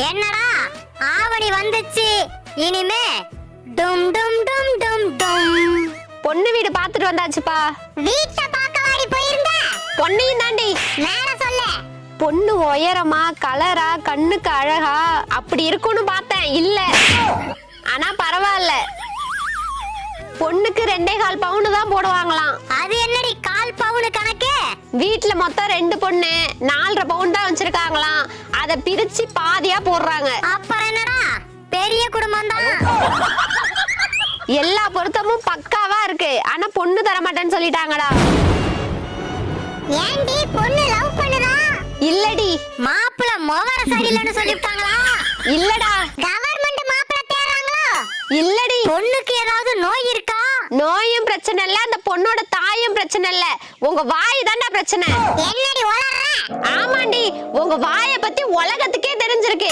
என்னடா ஆவணி வந்துச்சு, இனிமே டும் டும் டும் டும் டும். பொண்ணு வீடு பாத்துட்டு வந்தாச்சுப்பா. வீட்டை பார்க்க வாடி போயிருந்த? பொண்ணையும் தாண்டி. மேல சொல்ல. பொண்ணு உயரமா கலரா கண்ணுக்கு அழகா அப்படி இருக்கும்னு பார்த்தேன், இல்ல. ஆனா பரவாயில்ல. பொண்ணுக்கு 2.25 பவுன் தான் போடுவாங்களாம். அது என்னடி 1/4 பவுன் கணக்கு? வீட்டுல மொத்தம் 2 பொண்ணு 4.5 பவுன் தான் வச்சிருக்காங்களாம். அத பிரிச்சு பாதியா போடுறாங்க. அப்புறம் என்னடா, பெரிய குடும்பம் தான். எல்லா பொருத்தமும் பக்காவா இருக்கு. ஆனா பொண்ணு தர மாட்டேன்னு சொல்லிட்டாங்கடா. ஏண்டி பொண்ணு லவ் பண்ணுதா? இல்லடி. மாப்பிள மோவர சரியில்லைன்னு சொல்லிட்டாங்களா? இல்லடா. கவர்மெண்ட் மாப்பிள தேடுறாங்களா? இல்லடி. பொண்ணுக்கு ஏதாவது நோய் இருக்கா? நோயும் பிரச்சனை இல்ல, அந்த பொண்ணோட தாயும் பிரச்சனை இல்ல. உங்க வாய் தான்டா பிரச்சனை. என்னடி உளறற? ஆமாண்டி, உங்க வாயை பத்தி உலகத்துக்கே தெரிஞ்சிருக்கு.